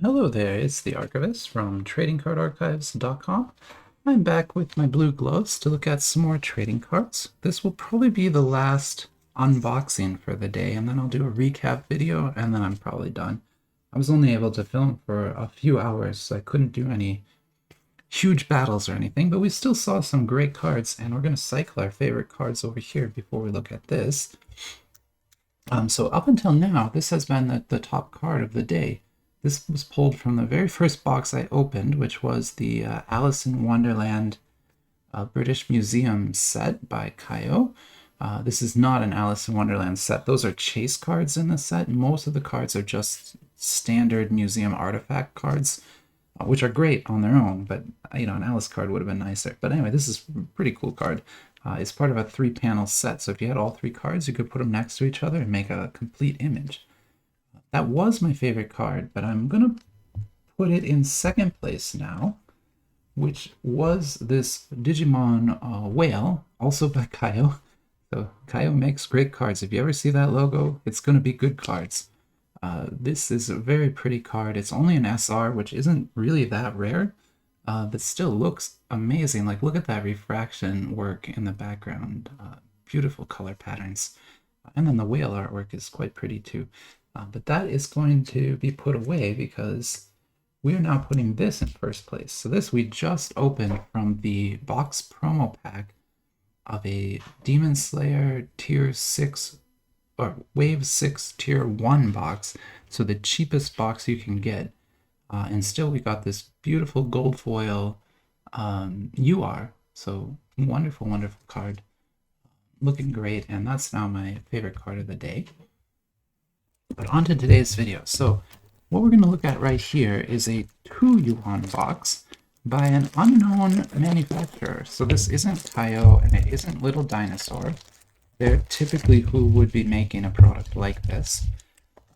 Hello there, it's the Archivist from TradingCardArchives.com. I'm back with my blue gloves to look at some more trading cards. This will probably be the last unboxing for the day, and then I'll do a recap video, and then I'm probably done. I was only able to film for a few hours, so I couldn't do any huge battles or anything, but we still saw some great cards, and we're going to cycle our favorite cards over here before we look at this. So up until now, this has been the top card of the day. This was pulled from the very first box I opened, which was the Alice in Wonderland British Museum set by Kaio. This is not an Alice in Wonderland set. Those are chase cards in the set. Most of the cards are just standard museum artifact cards, which are great on their own, but an Alice card would have been nicer. But anyway, this is a pretty cool card. It's part of a 3-panel set, so if you had all 3 cards, you could put them next to each other and make a complete image. That was my favorite card, but I'm going to put it in second place now, which was this Digimon Whale, also by Kaio. So Kaio makes great cards. If you ever see that logo, it's going to be good cards. This is a very pretty card. It's only an SR, which isn't really that rare, but still looks amazing. Like, look at that refraction work in the background. Beautiful color patterns. And then the whale artwork is quite pretty too. But that is going to be put away because we are now putting this in first place. So this we just opened from the box promo pack of a Demon Slayer Tier 6 or Wave 6 Tier 1 box. So the cheapest box you can get. And still we got this beautiful gold foil UR. So wonderful, wonderful card. Looking great, and that's now my favorite card of the day. But on to today's video. So what we're going to look at right here is a 2 yuan box by an unknown manufacturer. So this isn't Kaio and it isn't Little Dinosaur. They're typically who would be making a product like this.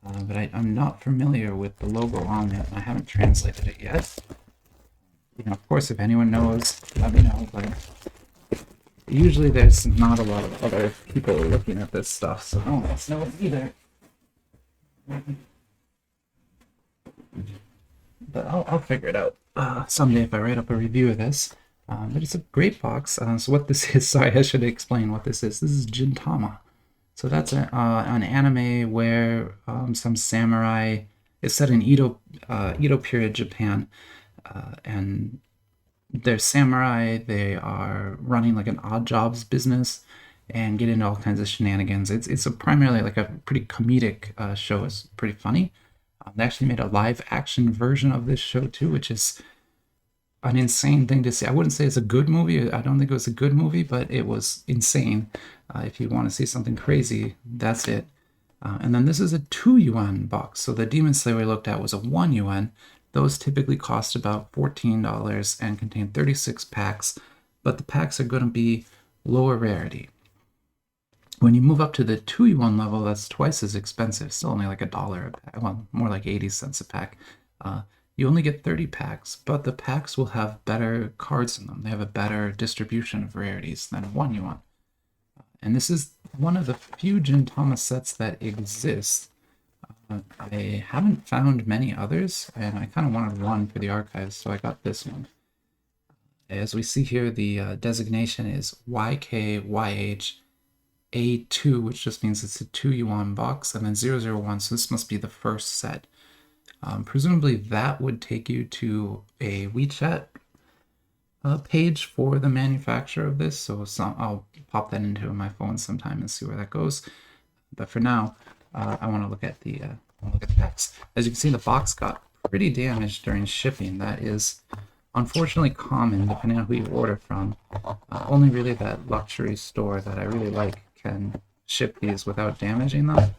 But I'm not familiar with the logo on it, and I haven't translated it yet. Of course, if anyone knows, let me know. But usually there's not a lot of other people looking at this stuff, so no one else knows either. But I'll figure it out someday if I write up a review of this. But it's a great box. So what this is, sorry, I should explain what this is. This is Gintama. So that's an anime where some samurai is set in Edo period Japan, and they're samurai. They are running like an odd jobs business and get into all kinds of shenanigans. It's primarily like a pretty comedic show. It's pretty funny. They actually made a live action version of this show too, which is an insane thing to see. I wouldn't say it's a good movie. I don't think it was a good movie, but it was insane. If you want to see something crazy, that's it. And then this is a 2 yuan box. So the Demon Slayer we looked at was a 1 yuan. Those typically cost about $14 and contain 36 packs, but the packs are going to be lower rarity. When you move up to the 2 yuan level, that's twice as expensive. Still only like $1 a pack. Well, more like 80 cents a pack. You only get 30 packs, but the packs will have better cards in them. They have a better distribution of rarities than 1 yuan. And this is one of the few Gintama sets that exist. I haven't found many others, and I kind of wanted one for the archives, so I got this one. As we see here, the designation is YKYH A2, which just means it's a 2 yuan box, and then 001, so this must be the first set. Presumably that would take you to a WeChat page for the manufacturer of this, so I'll pop that into my phone sometime and see where that goes. But for now, I want to look at the packs. As you can see, the box got pretty damaged during shipping. That is unfortunately common depending on who you order from. Only really that luxury store that I really like can ship these without damaging them.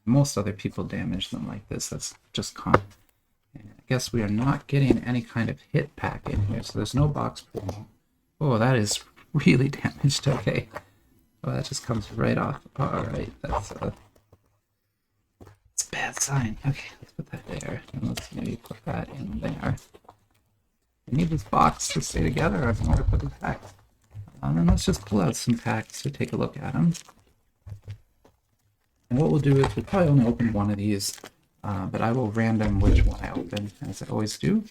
Most other people damage them like this. That's just common. And I guess we are not getting any kind of hit pack in here, so there's no box promo. Oh, that is really damaged. Okay. Oh, that just comes right off. Alright, that's a bad sign. Okay, let's put that there. And let's maybe put that in there. I need this box to stay together in order to put these packs. And then let's just pull out some packs to take a look at them. And what we'll do is we'll probably only open one of these but I will random which one I open, as I always do.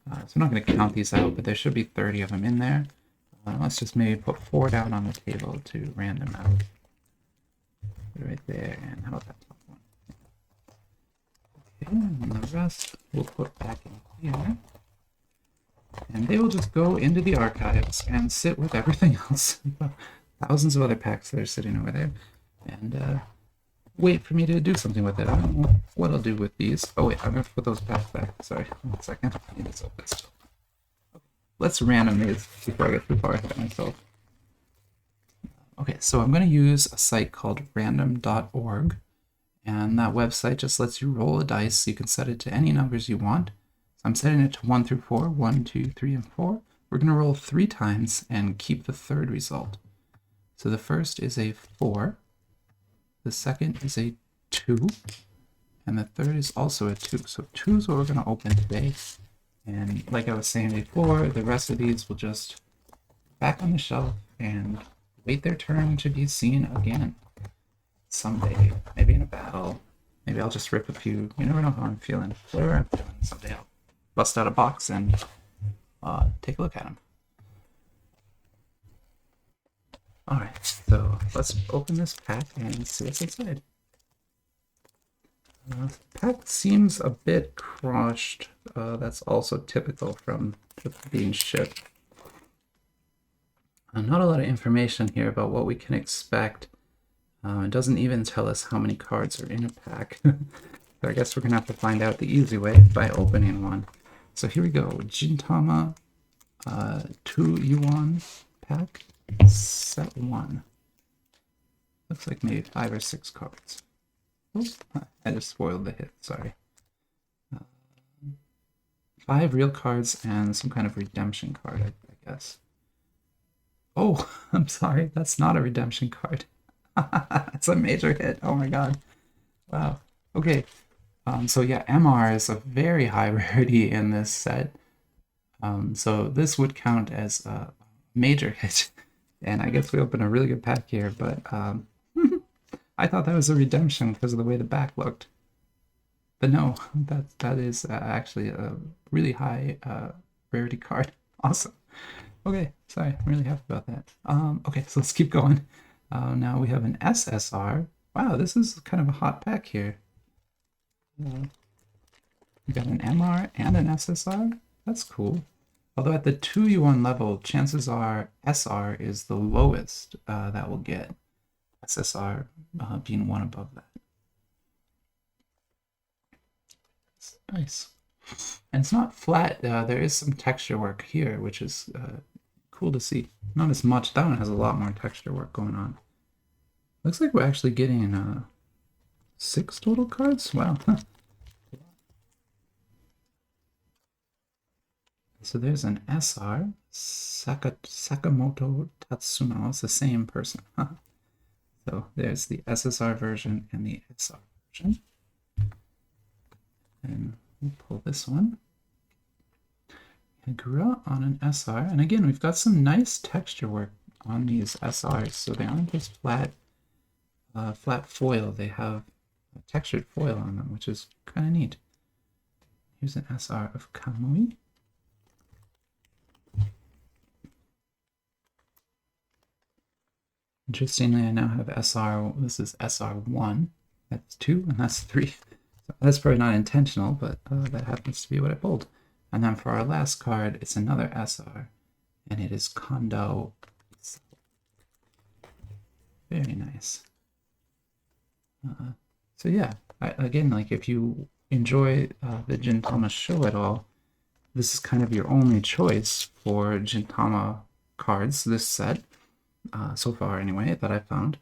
So I'm not going to count these out, but there should be 30 of them in there. Let's just maybe put 4 down on the table to random out. Right there, and how about that top one? Okay, and the rest we'll put back in here. And they will just go into the archives and sit with everything else. Thousands of other packs that are sitting over there. And wait for me to do something with it. I don't know what I'll do with these. Oh wait, I'm going to put those packs back. Sorry, 1 second. I need this open still. Okay, let's random these before I get too far ahead of myself. Okay, so I'm going to use a site called random.org. And that website just lets you roll a dice. So you can set it to any numbers you want. So I'm setting it to 1 through 4. 1, 2, 3, and 4. We're going to roll 3 times and keep the third result. So the first is a 4. The second is a 2. And the third is also a 2. So 2 is what we're going to open today. And like I was saying before, the rest of these will just back on the shelf and wait their turn to be seen again. Someday, maybe in a battle, maybe I'll just rip a few. You never know how I'm feeling. Whatever I'm feeling, someday I'll bust out a box and take a look at them. Alright, so let's open this pack and see what's inside. The pack seems a bit crushed. That's also typical from being shipped. Not a lot of information here about what we can expect. It doesn't even tell us how many cards are in a pack. So I guess we're going to have to find out the easy way by opening one. So here we go. Gintama 2 Yuan pack, set 1. Looks like maybe 5 or 6 cards. Oops, I just spoiled the hit, sorry. 5 real cards and some kind of redemption card, I guess. Oh, I'm sorry, that's not a redemption card. It's a major hit. Oh my god. Wow. Okay. So yeah, MR is a very high rarity in this set. So this would count as a major hit. And I guess we opened a really good pack here, but I thought that was a redemption because of the way the back looked. But no, that is actually a really high rarity card. Awesome. Okay, sorry, I'm really happy about that. Okay, so let's keep going. Now we have an SSR. Wow, this is kind of a hot pack here. We got an MR and an SSR. That's cool. Although at the 2 Yuan level, chances are SR is the lowest that we'll get. SSR being one above that. Nice. And it's not flat. There is some texture work here, which is cool to see. Not as much. That one has a lot more texture work going on. Looks like we're actually getting 6 total cards. Wow. So there's an SR, Sakamoto Tatsuno. It's the same person. So there's the SSR version and the SR version. And we'll pull this one. Hagura on an SR. And again, we've got some nice texture work on these SRs. So they aren't just flat foil. They have a textured foil on them, which is kind of neat. Here's an SR of Kamui. Interestingly, I now have SR. This is SR1. That's 2, and that's 3. So that's probably not intentional, but that happens to be what I pulled. And then for our last card, it's another SR, and it is Kondo. Very nice. So yeah, again, like if you enjoy the Gintama show at all, this is kind of your only choice for Gintama cards, this set. So far anyway, that I found.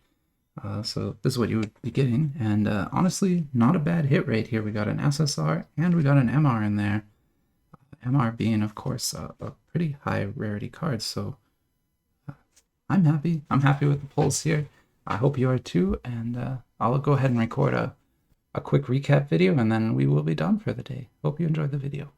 So this is what you would be getting, and honestly, not a bad hit rate here. We got an SSR and we got an MR in there. MR being, of course, a pretty high rarity card, so I'm happy. I'm happy with the pulls here. I hope you are too, and I'll go ahead and record a quick recap video, and then we will be done for the day. Hope you enjoyed the video.